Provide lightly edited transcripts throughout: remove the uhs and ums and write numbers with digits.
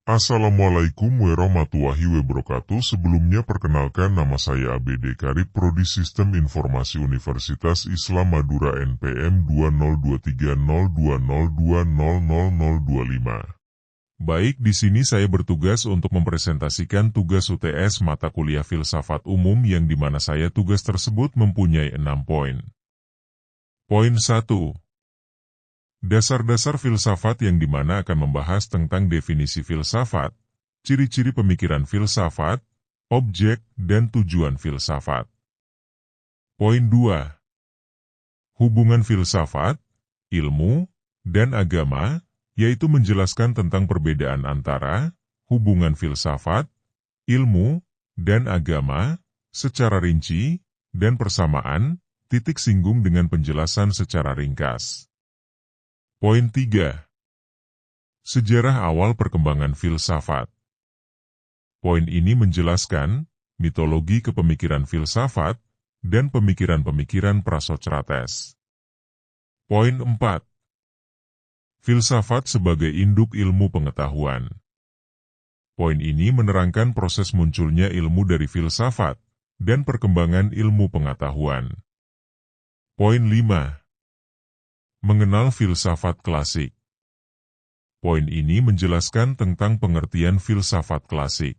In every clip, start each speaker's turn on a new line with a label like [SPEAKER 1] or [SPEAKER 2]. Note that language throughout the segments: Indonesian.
[SPEAKER 1] Assalamualaikum warahmatullahi wabarakatuh. Sebelumnya perkenalkan, nama saya ABD Karib, Prodi Sistem Informasi Universitas Islam Madura NPM 20230200200025. Baik, di sini saya bertugas untuk mempresentasikan tugas UTS mata kuliah Filsafat Umum yang dimana saya tugas tersebut mempunyai 6 poin. Poin 1. Dasar-dasar filsafat yang dimana akan membahas tentang definisi filsafat, ciri-ciri pemikiran filsafat, objek dan tujuan filsafat. Poin 2. Hubungan filsafat, ilmu, dan agama, yaitu menjelaskan tentang perbedaan antara hubungan filsafat, ilmu, dan agama, secara rinci, dan persamaan, titik singgung dengan penjelasan secara ringkas. Poin 3. Sejarah awal perkembangan filsafat. Poin ini menjelaskan mitologi kepemikiran filsafat dan pemikiran-pemikiran Prasokrates. Poin 4. Filsafat sebagai induk ilmu pengetahuan. Poin ini menerangkan proses munculnya ilmu dari filsafat dan perkembangan ilmu pengetahuan. Poin 5. Mengenal filsafat klasik. Poin ini menjelaskan tentang pengertian filsafat klasik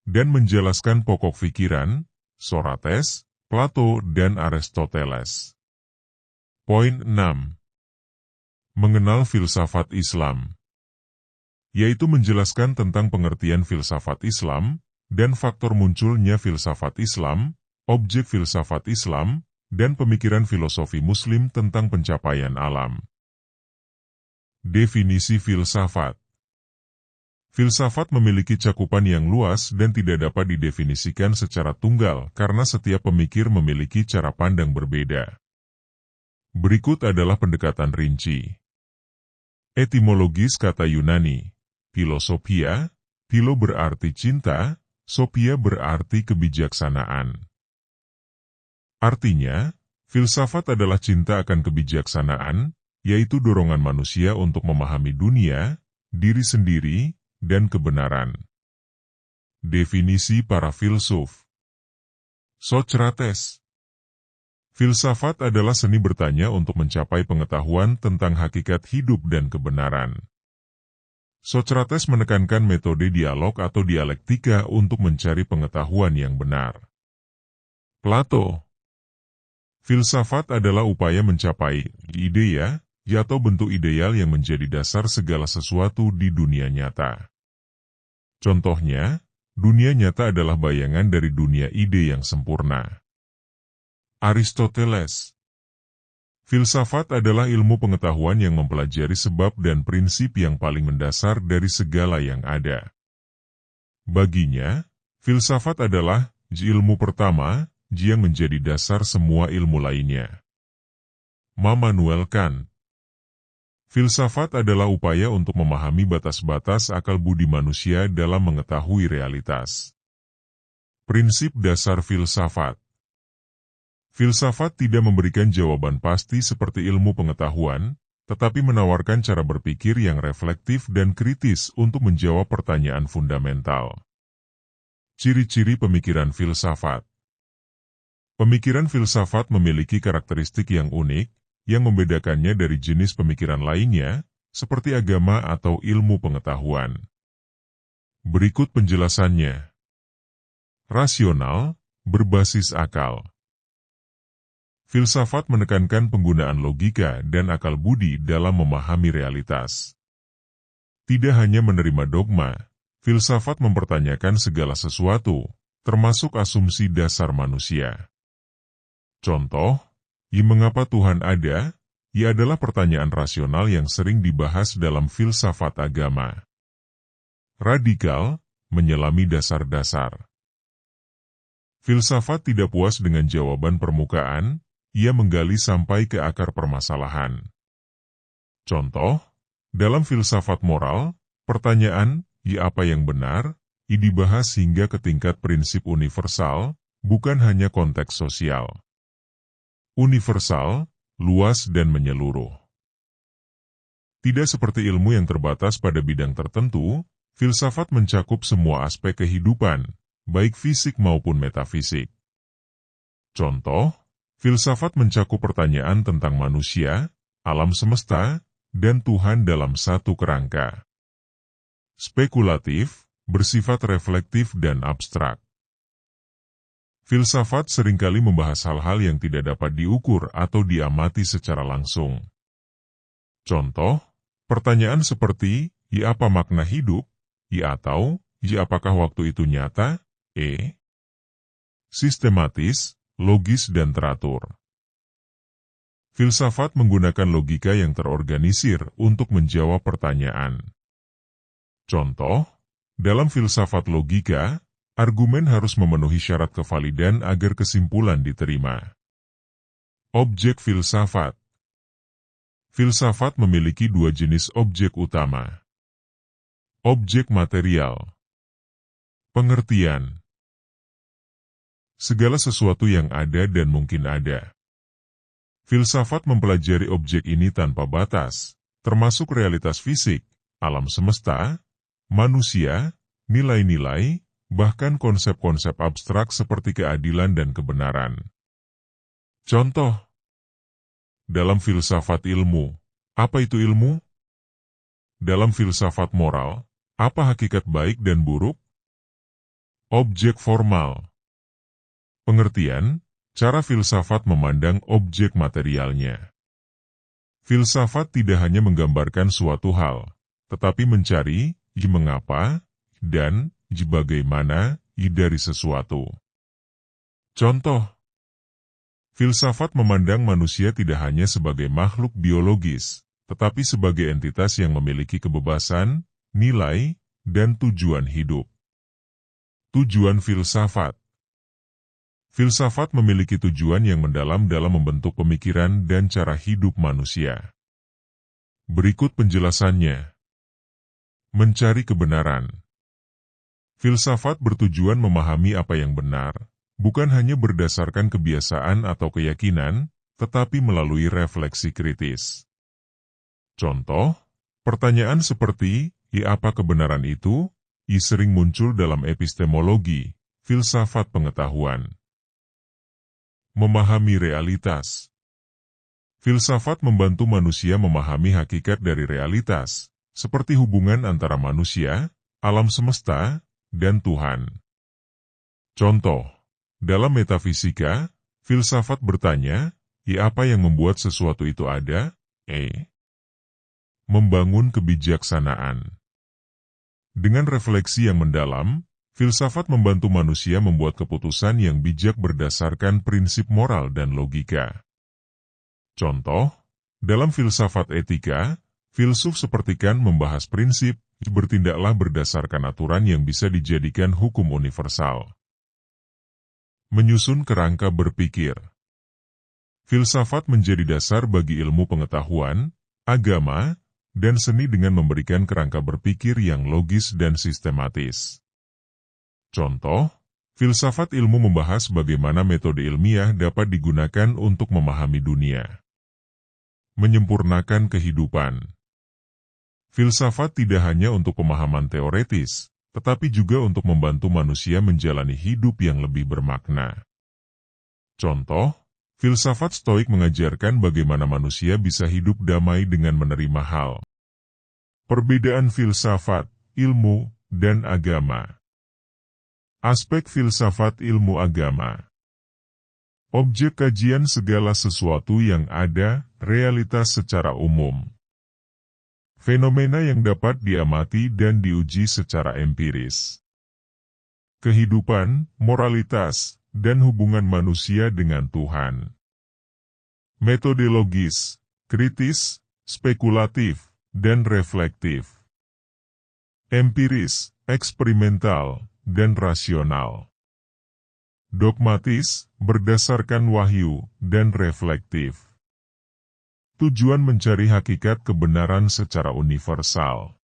[SPEAKER 1] dan menjelaskan pokok pikiran Sokrates, Plato, dan Aristoteles. Poin 6. Mengenal filsafat Islam, yaitu menjelaskan tentang pengertian filsafat Islam dan faktor munculnya filsafat Islam, objek filsafat Islam, dan pemikiran filosofi Muslim tentang pencapaian alam. Definisi filsafat. Filsafat memiliki cakupan yang luas dan tidak dapat didefinisikan secara tunggal karena setiap pemikir memiliki cara pandang berbeda. Berikut adalah pendekatan rinci. Etimologis kata Yunani, philosophia, philo berarti cinta, sophia berarti kebijaksanaan. Artinya, filsafat adalah cinta akan kebijaksanaan, yaitu dorongan manusia untuk memahami dunia, diri sendiri, dan kebenaran. Definisi para filsuf. Sokrates. Filsafat adalah seni bertanya untuk mencapai pengetahuan tentang hakikat hidup dan kebenaran. Sokrates menekankan metode dialog atau dialektika untuk mencari pengetahuan yang benar. Plato. Filsafat adalah upaya mencapai idea, atau bentuk ideal yang menjadi dasar segala sesuatu di dunia nyata. Contohnya, dunia nyata adalah bayangan dari dunia ide yang sempurna. Aristoteles. Filsafat adalah ilmu pengetahuan yang mempelajari sebab dan prinsip yang paling mendasar dari segala yang ada. Baginya, filsafat adalah ilmu pertama yang menjadi dasar semua ilmu lainnya. Immanuel Kant. Filsafat adalah upaya untuk memahami batas-batas akal budi manusia dalam mengetahui realitas. Prinsip dasar filsafat. Filsafat tidak memberikan jawaban pasti seperti ilmu pengetahuan, tetapi menawarkan cara berpikir yang reflektif dan kritis untuk menjawab pertanyaan fundamental. Ciri-ciri pemikiran filsafat. Pemikiran filsafat memiliki karakteristik yang unik, yang membedakannya dari jenis pemikiran lainnya, seperti agama atau ilmu pengetahuan. Berikut penjelasannya. Rasional, berbasis akal. Filsafat menekankan penggunaan logika dan akal budi dalam memahami realitas. Tidak hanya menerima dogma, filsafat mempertanyakan segala sesuatu, termasuk asumsi dasar manusia. Contoh, mengapa Tuhan ada? Adalah pertanyaan rasional yang sering dibahas dalam filsafat agama. Radikal, menyelami dasar-dasar. Filsafat tidak puas dengan jawaban permukaan, ia menggali sampai ke akar permasalahan. Contoh, dalam filsafat moral, pertanyaan, apa yang benar, dibahas hingga ke tingkat prinsip universal, bukan hanya konteks sosial. Universal, luas dan menyeluruh. Tidak seperti ilmu yang terbatas pada bidang tertentu, Filsafat mencakup semua aspek kehidupan, baik fisik maupun metafisik. Contoh, filsafat mencakup pertanyaan tentang manusia, alam semesta, dan Tuhan dalam satu kerangka. Spekulatif, bersifat reflektif dan abstrak. Filsafat seringkali membahas hal-hal yang tidak dapat diukur atau diamati secara langsung. Contoh, pertanyaan seperti, "Ya apa makna hidup?" "Ya" atau, "Ya apakah waktu itu nyata?" Sistematis, logis dan teratur. Filsafat menggunakan logika yang terorganisir untuk menjawab pertanyaan. Contoh, dalam filsafat logika, argumen harus memenuhi syarat kevalidan agar kesimpulan diterima. Objek filsafat. Filsafat memiliki dua jenis objek utama. Objek material. Pengertian. Segala sesuatu yang ada dan mungkin ada. Filsafat mempelajari objek ini tanpa batas, termasuk realitas fisik, alam semesta, manusia, nilai-nilai, bahkan konsep-konsep abstrak seperti keadilan dan kebenaran. Contoh, dalam filsafat ilmu, apa itu ilmu? Dalam filsafat moral, apa hakikat baik dan buruk? Objek formal. Pengertian, cara filsafat memandang objek materialnya. Filsafat tidak hanya menggambarkan suatu hal, tetapi mencari mengapa dan bagaimana dari sesuatu. Contoh, filsafat memandang manusia tidak hanya sebagai makhluk biologis, tetapi sebagai entitas yang memiliki kebebasan, nilai, dan tujuan hidup. Tujuan filsafat. Filsafat memiliki tujuan yang mendalam dalam membentuk pemikiran dan cara hidup manusia. Berikut penjelasannya. Mencari kebenaran. Filsafat bertujuan memahami apa yang benar, bukan hanya berdasarkan kebiasaan atau keyakinan, tetapi melalui refleksi kritis. Contoh, pertanyaan seperti, "Ya apa kebenaran itu?" sering muncul dalam epistemologi, filsafat pengetahuan. Memahami realitas. Filsafat membantu manusia memahami hakikat dari realitas, seperti hubungan antara manusia, alam semesta, dan Tuhan. Contoh, dalam metafisika, filsafat bertanya, "Ya apa yang membuat sesuatu itu ada?" Membangun kebijaksanaan. Dengan refleksi yang mendalam, filsafat membantu manusia membuat keputusan yang bijak berdasarkan prinsip moral dan logika. Contoh, dalam filsafat etika, filsuf seperti Kant membahas prinsip, bertindaklah berdasarkan aturan yang bisa dijadikan hukum universal. Menyusun kerangka berpikir. Filsafat menjadi dasar bagi ilmu pengetahuan, agama, dan seni dengan memberikan kerangka berpikir yang logis dan sistematis. Contoh, filsafat ilmu membahas bagaimana metode ilmiah dapat digunakan untuk memahami dunia. Menyempurnakan kehidupan. Filsafat tidak hanya untuk pemahaman teoretis, tetapi juga untuk membantu manusia menjalani hidup yang lebih bermakna. Contoh, filsafat Stoik mengajarkan bagaimana manusia bisa hidup damai dengan menerima hal. Perbedaan filsafat, ilmu, dan agama. Aspek filsafat ilmu agama. Objek kajian segala sesuatu yang ada, realitas secara umum. Fenomena yang dapat diamati dan diuji secara empiris. Kehidupan, moralitas, dan hubungan manusia dengan Tuhan. Metodologis, kritis, spekulatif, dan reflektif. Empiris, eksperimental, dan rasional. Dogmatis, berdasarkan wahyu, dan reflektif. Tujuan mencari hakikat kebenaran secara universal.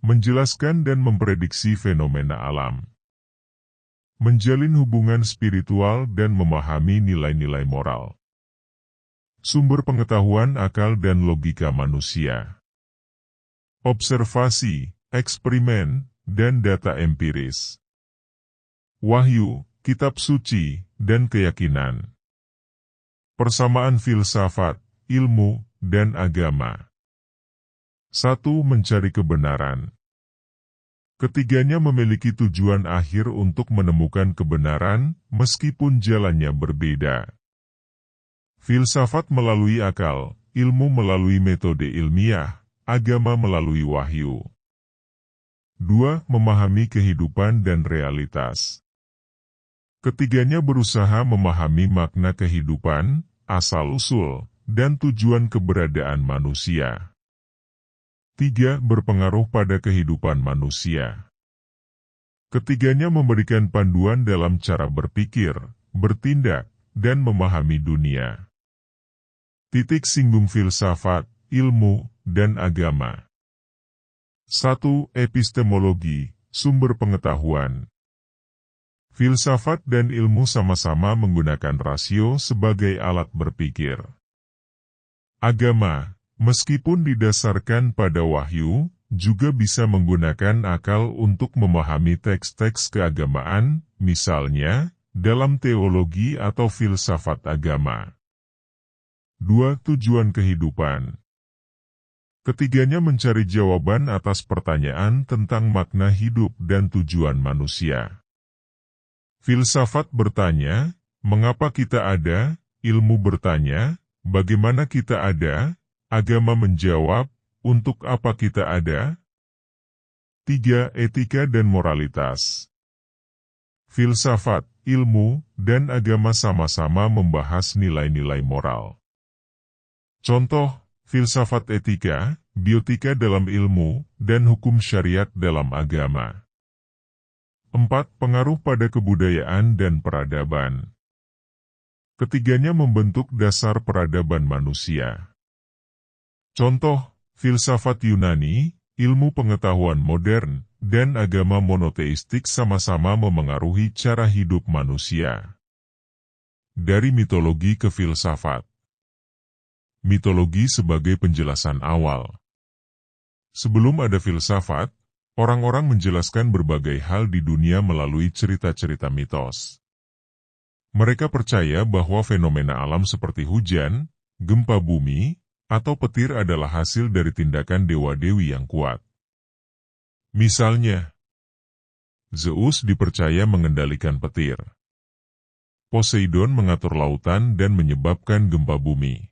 [SPEAKER 1] Menjelaskan dan memprediksi fenomena alam. Menjalin hubungan spiritual dan memahami nilai-nilai moral. Sumber pengetahuan akal dan logika manusia. Observasi, eksperimen, dan data empiris. Wahyu, kitab suci, dan keyakinan. Persamaan filsafat, ilmu, dan agama. 1. Mencari kebenaran. Ketiganya memiliki tujuan akhir untuk menemukan kebenaran, meskipun jalannya berbeda. Filsafat melalui akal, ilmu melalui metode ilmiah, agama melalui wahyu. 2. Memahami kehidupan dan realitas. Ketiganya berusaha memahami makna kehidupan, asal-usul, dan tujuan keberadaan manusia. 3. Berpengaruh pada kehidupan manusia. Ketiganya memberikan panduan dalam cara berpikir, bertindak, dan memahami dunia. Titik singgung filsafat, ilmu, dan agama. 1. Epistemologi, sumber pengetahuan. Filsafat dan ilmu sama-sama menggunakan rasio sebagai alat berpikir. Agama, meskipun didasarkan pada wahyu, juga bisa menggunakan akal untuk memahami teks-teks keagamaan, misalnya, dalam teologi atau filsafat agama. 2. Tujuan kehidupan. Ketiganya mencari jawaban atas pertanyaan tentang makna hidup dan tujuan manusia. Filsafat bertanya, mengapa kita ada? Ilmu bertanya, bagaimana kita ada? Agama menjawab, untuk apa kita ada? 3. Etika dan moralitas. Filsafat, ilmu, dan agama sama-sama membahas nilai-nilai moral. Contoh, filsafat etika, biotika dalam ilmu, dan hukum syariat dalam agama. 4. Pengaruh pada kebudayaan dan peradaban. Ketiganya membentuk dasar peradaban manusia. Contoh, filsafat Yunani, ilmu pengetahuan modern, dan agama monoteistik sama-sama memengaruhi cara hidup manusia. Dari mitologi ke filsafat. Mitologi sebagai penjelasan awal. Sebelum ada filsafat, orang-orang menjelaskan berbagai hal di dunia melalui cerita-cerita mitos. Mereka percaya bahwa fenomena alam seperti hujan, gempa bumi, atau petir adalah hasil dari tindakan dewa-dewi yang kuat. Misalnya, Zeus dipercaya mengendalikan petir. Poseidon mengatur lautan dan menyebabkan gempa bumi.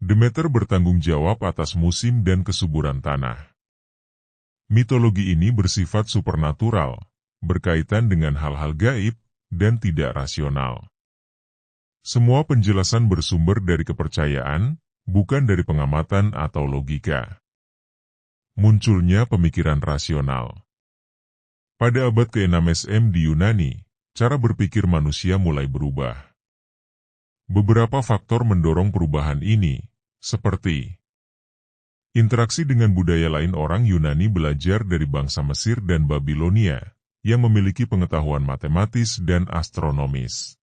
[SPEAKER 1] Demeter bertanggung jawab atas musim dan kesuburan tanah. Mitologi ini bersifat supernatural, berkaitan dengan hal-hal gaib, dan tidak rasional. Semua penjelasan bersumber dari kepercayaan, bukan dari pengamatan atau logika. Munculnya pemikiran rasional. Pada abad ke-6 SM di Yunani, cara berpikir manusia mulai berubah. Beberapa faktor mendorong perubahan ini, seperti interaksi dengan budaya lain. Orang Yunani belajar dari bangsa Mesir dan Babilonia, yang memiliki pengetahuan matematis dan astronomis.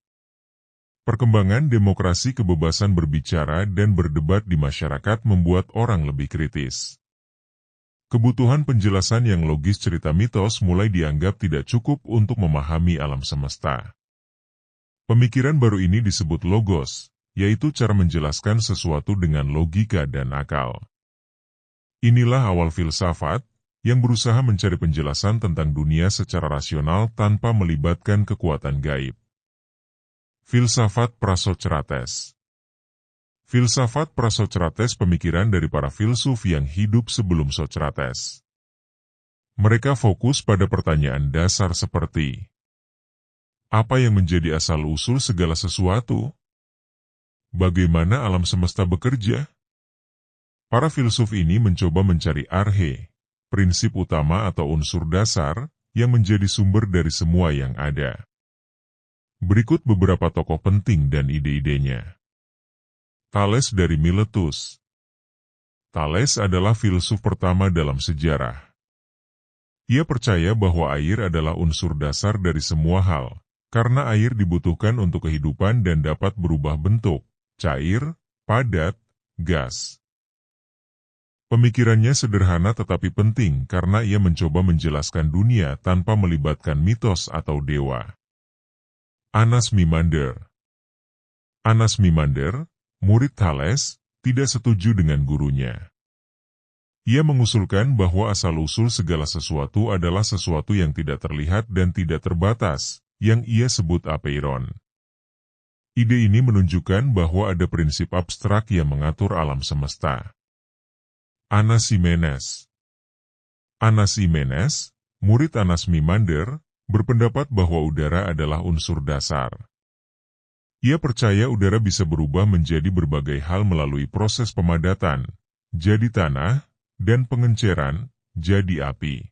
[SPEAKER 1] Perkembangan demokrasi, kebebasan berbicara dan berdebat di masyarakat membuat orang lebih kritis. Kebutuhan penjelasan yang logis. Cerita mitos mulai dianggap tidak cukup untuk memahami alam semesta. Pemikiran baru ini disebut logos, yaitu cara menjelaskan sesuatu dengan logika dan akal. Inilah awal filsafat, yang berusaha mencari penjelasan tentang dunia secara rasional tanpa melibatkan kekuatan gaib. Filsafat Prasokrates. Filsafat Prasokrates pemikiran dari para filsuf yang hidup sebelum Sokrates. Mereka fokus pada pertanyaan dasar seperti, apa yang menjadi asal-usul segala sesuatu? Bagaimana alam semesta bekerja? Para filsuf ini mencoba mencari arhe, prinsip utama atau unsur dasar, yang menjadi sumber dari semua yang ada. Berikut beberapa tokoh penting dan ide-idenya. Thales dari Miletus. Thales adalah filsuf pertama dalam sejarah. Ia percaya bahwa air adalah unsur dasar dari semua hal, karena air dibutuhkan untuk kehidupan dan dapat berubah bentuk, cair, padat, gas. Pemikirannya sederhana tetapi penting karena ia mencoba menjelaskan dunia tanpa melibatkan mitos atau dewa. Anaximander. Anaximander, murid Thales, tidak setuju dengan gurunya. Ia mengusulkan bahwa asal-usul segala sesuatu adalah sesuatu yang tidak terlihat dan tidak terbatas, yang ia sebut apeiron. Ide ini menunjukkan bahwa ada prinsip abstrak yang mengatur alam semesta. Anaximenes. Anaximenes, murid Anaximander, berpendapat bahwa udara adalah unsur dasar. Ia percaya udara bisa berubah menjadi berbagai hal melalui proses pemadatan, jadi tanah, dan pengenceran, jadi api.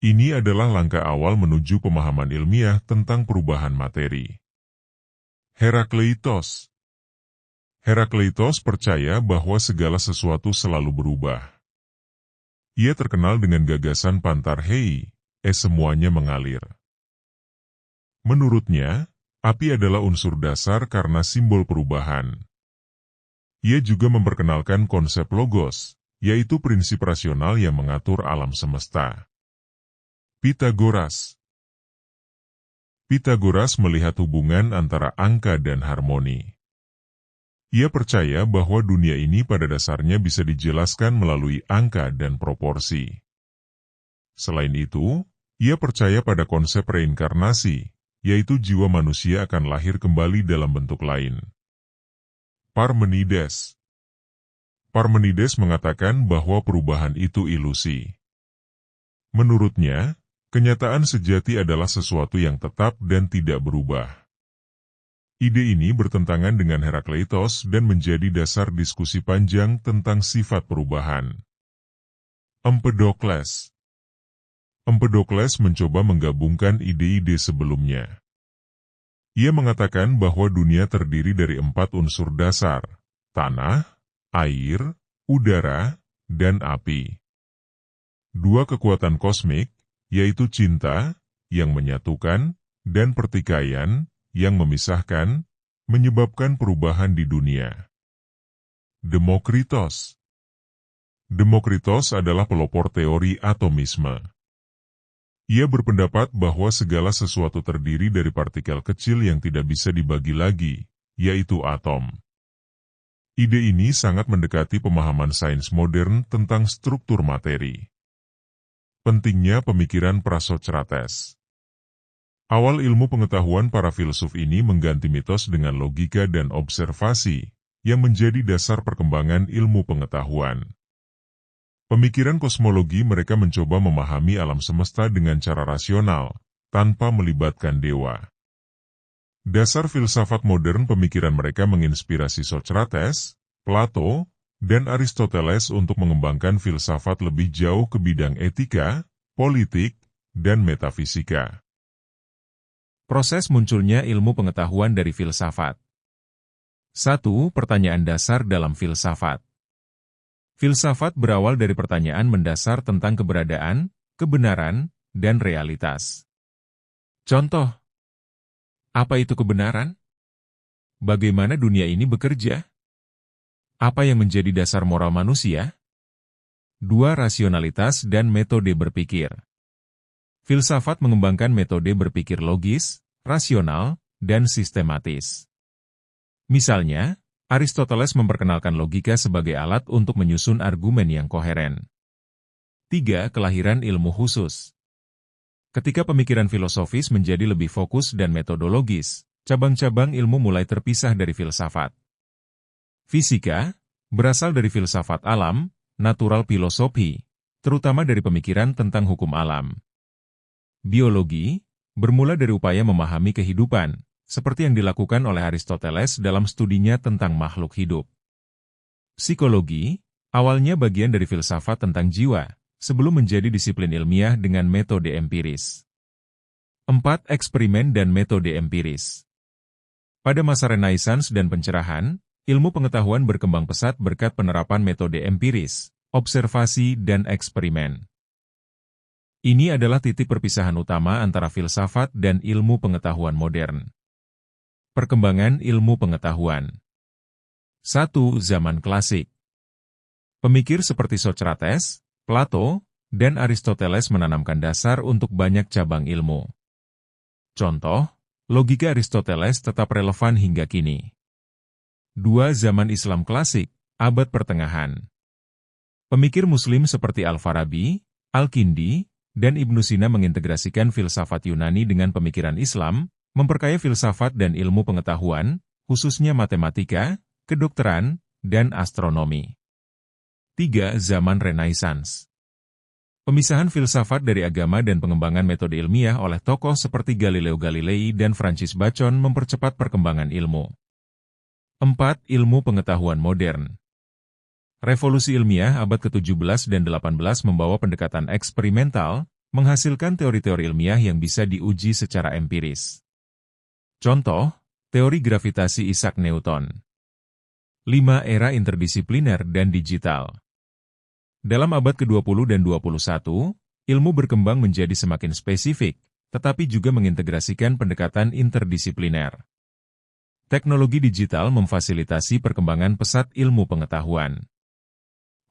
[SPEAKER 1] Ini adalah langkah awal menuju pemahaman ilmiah tentang perubahan materi. Herakleitos. Herakleitos percaya bahwa segala sesuatu selalu berubah. Ia terkenal dengan gagasan Pantarhei, semuanya mengalir. Menurutnya, api adalah unsur dasar karena simbol perubahan. Ia juga memperkenalkan konsep logos, yaitu prinsip rasional yang mengatur alam semesta. Pitagoras. Pitagoras melihat hubungan antara angka dan harmoni. Ia percaya bahwa dunia ini pada dasarnya bisa dijelaskan melalui angka dan proporsi. Selain itu, ia percaya pada konsep reinkarnasi, yaitu jiwa manusia akan lahir kembali dalam bentuk lain. Parmenides. Parmenides mengatakan bahwa perubahan itu ilusi. Menurutnya, kenyataan sejati adalah sesuatu yang tetap dan tidak berubah. Ide ini bertentangan dengan Herakleitos dan menjadi dasar diskusi panjang tentang sifat perubahan. Empedokles. Empedokles mencoba menggabungkan ide-ide sebelumnya. Ia mengatakan bahwa dunia terdiri dari 4 unsur dasar, tanah, air, udara, dan api. 2 kekuatan kosmik, yaitu cinta, yang menyatukan, dan pertikaian, yang memisahkan, menyebabkan perubahan di dunia. Demokritos. Demokritos adalah pelopor teori atomisme. Ia berpendapat bahwa segala sesuatu terdiri dari partikel kecil yang tidak bisa dibagi lagi, yaitu atom. Ide ini sangat mendekati pemahaman sains modern tentang struktur materi. Pentingnya pemikiran Prasocrates. Awal ilmu pengetahuan para filsuf ini mengganti mitos dengan logika dan observasi, yang menjadi dasar perkembangan ilmu pengetahuan. Pemikiran kosmologi mereka mencoba memahami alam semesta dengan cara rasional, tanpa melibatkan dewa. Dasar filsafat modern pemikiran mereka menginspirasi Socrates, Plato, dan Aristoteles untuk mengembangkan filsafat lebih jauh ke bidang etika, politik, dan metafisika.
[SPEAKER 2] Proses munculnya ilmu pengetahuan dari filsafat. 1. Pertanyaan dasar dalam filsafat. Filsafat berawal dari pertanyaan mendasar tentang keberadaan, kebenaran, dan realitas. Contoh, apa itu kebenaran? Bagaimana dunia ini bekerja? Apa yang menjadi dasar moral manusia? 2. Rasionalitas dan metode berpikir. Filsafat mengembangkan metode berpikir logis, rasional, dan sistematis. Misalnya, Aristoteles memperkenalkan logika sebagai alat untuk menyusun argumen yang koheren. 3. Kelahiran ilmu khusus. Ketika pemikiran filosofis menjadi lebih fokus dan metodologis, cabang-cabang ilmu mulai terpisah dari filsafat. Fisika berasal dari filsafat alam, natural philosophy, terutama dari pemikiran tentang hukum alam. Biologi bermula dari upaya memahami kehidupan, seperti yang dilakukan oleh Aristoteles dalam studinya tentang makhluk hidup. Psikologi awalnya bagian dari filsafat tentang jiwa, sebelum menjadi disiplin ilmiah dengan metode empiris. 4. Eksperimen dan metode empiris. Pada masa Renaissance dan pencerahan, ilmu pengetahuan berkembang pesat berkat penerapan metode empiris, observasi, dan eksperimen. Ini adalah titik perpisahan utama antara filsafat dan ilmu pengetahuan modern. Perkembangan ilmu pengetahuan. 1. Zaman klasik. Pemikir seperti Socrates, Plato, dan Aristoteles menanamkan dasar untuk banyak cabang ilmu. Contoh, logika Aristoteles tetap relevan hingga kini. 2. Zaman Islam klasik, abad pertengahan. Pemikir Muslim seperti Al-Farabi, Al-Kindi, dan Ibnu Sina mengintegrasikan filsafat Yunani dengan pemikiran Islam, memperkaya filsafat dan ilmu pengetahuan, khususnya matematika, kedokteran, dan astronomi. 3. Zaman Renaissance. Pemisahan filsafat dari agama dan pengembangan metode ilmiah oleh tokoh seperti Galileo Galilei dan Francis Bacon mempercepat perkembangan ilmu. 4. Ilmu pengetahuan modern. Revolusi ilmiah abad ke-17 dan 18 membawa pendekatan eksperimental, menghasilkan teori-teori ilmiah yang bisa diuji secara empiris. Contoh, teori gravitasi Isaac Newton. 5. Era interdisipliner dan digital. Dalam abad ke-20 dan 21, ilmu berkembang menjadi semakin spesifik, tetapi juga mengintegrasikan pendekatan interdisipliner. Teknologi digital memfasilitasi perkembangan pesat ilmu pengetahuan.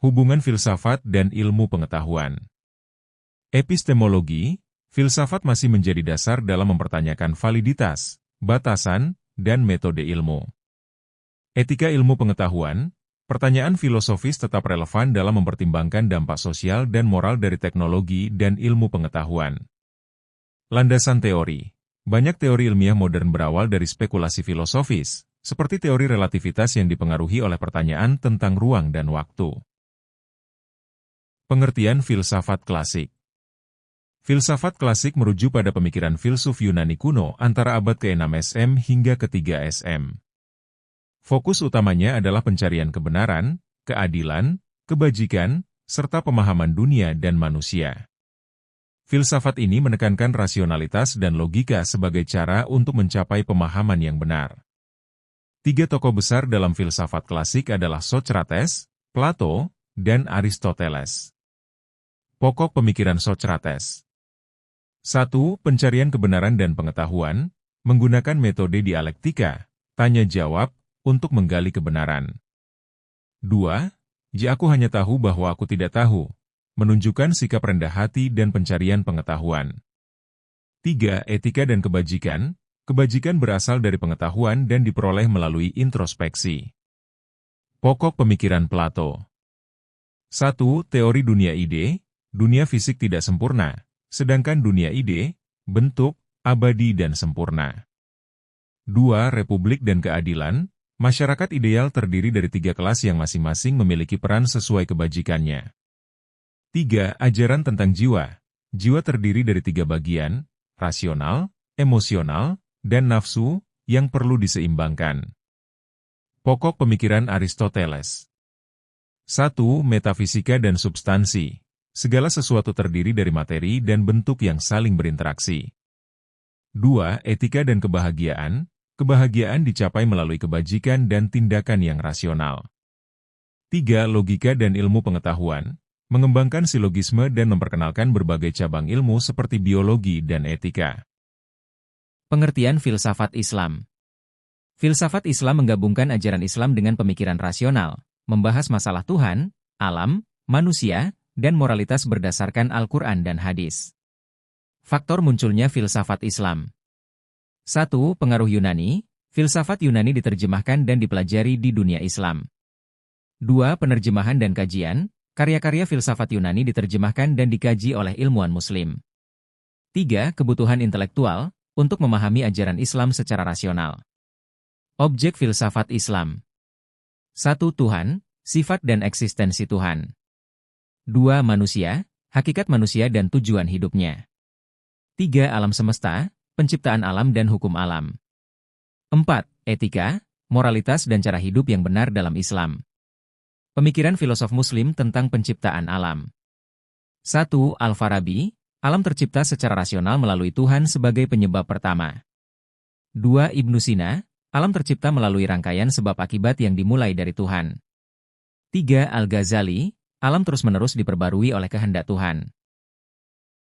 [SPEAKER 2] Hubungan filsafat dan ilmu pengetahuan. Epistemologi, filsafat masih menjadi dasar dalam mempertanyakan validitas, batasan, dan metode ilmu. Etika ilmu pengetahuan, pertanyaan filosofis tetap relevan dalam mempertimbangkan dampak sosial dan moral dari teknologi dan ilmu pengetahuan. Landasan teori. Banyak teori ilmiah modern berawal dari spekulasi filosofis, seperti teori relativitas yang dipengaruhi oleh pertanyaan tentang ruang dan waktu. Pengertian filsafat klasik. Filsafat klasik merujuk pada pemikiran filsuf Yunani kuno antara abad ke-6 SM hingga ke-3 SM. Fokus utamanya adalah pencarian kebenaran, keadilan, kebajikan, serta pemahaman dunia dan manusia. Filsafat ini menekankan rasionalitas dan logika sebagai cara untuk mencapai pemahaman yang benar. 3 tokoh besar dalam filsafat klasik adalah Socrates, Plato, dan Aristoteles. Pokok pemikiran Socrates. 1. Pencarian kebenaran dan pengetahuan, menggunakan metode dialektika, tanya-jawab, untuk menggali kebenaran. 2. Aku hanya tahu bahwa aku tidak tahu, menunjukkan sikap rendah hati dan pencarian pengetahuan. 3. Etika dan kebajikan, kebajikan berasal dari pengetahuan dan diperoleh melalui introspeksi. Pokok pemikiran Plato. 1. Teori dunia ide, dunia fisik tidak sempurna, sedangkan dunia ide, bentuk, abadi dan sempurna. 2. Republik dan keadilan, masyarakat ideal terdiri dari 3 kelas yang masing-masing memiliki peran sesuai kebajikannya. 3. Ajaran tentang jiwa. Jiwa terdiri dari 3 bagian, rasional, emosional, dan nafsu, yang perlu diseimbangkan. Pokok pemikiran Aristoteles. 1. Metafisika dan substansi. Segala sesuatu terdiri dari materi dan bentuk yang saling berinteraksi. 2. Etika dan kebahagiaan. Kebahagiaan dicapai melalui kebajikan dan tindakan yang rasional. 3. Logika dan ilmu pengetahuan, mengembangkan silogisme dan memperkenalkan berbagai cabang ilmu seperti biologi dan etika.
[SPEAKER 3] Pengertian filsafat Islam. Filsafat Islam menggabungkan ajaran Islam dengan pemikiran rasional, membahas masalah Tuhan, alam, manusia, dan moralitas berdasarkan Al-Quran dan hadis. Faktor munculnya filsafat Islam. 1. Pengaruh Yunani. Filsafat Yunani diterjemahkan dan dipelajari di dunia Islam. 2. Penerjemahan dan kajian. Karya-karya filsafat Yunani diterjemahkan dan dikaji oleh ilmuwan Muslim. 3. Kebutuhan intelektual, untuk memahami ajaran Islam secara rasional. Objek filsafat Islam. 1. Tuhan, sifat dan eksistensi Tuhan. 2. Manusia, hakikat manusia dan tujuan hidupnya. 3. Alam semesta, penciptaan alam dan hukum alam. 4. Etika, moralitas dan cara hidup yang benar dalam Islam. Pemikiran filosof Muslim tentang penciptaan alam. 1. Al-Farabi, alam tercipta secara rasional melalui Tuhan sebagai penyebab pertama. 2. Ibnu Sina, alam tercipta melalui rangkaian sebab akibat yang dimulai dari Tuhan. 3. Al-Ghazali, alam terus-menerus diperbarui oleh kehendak Tuhan.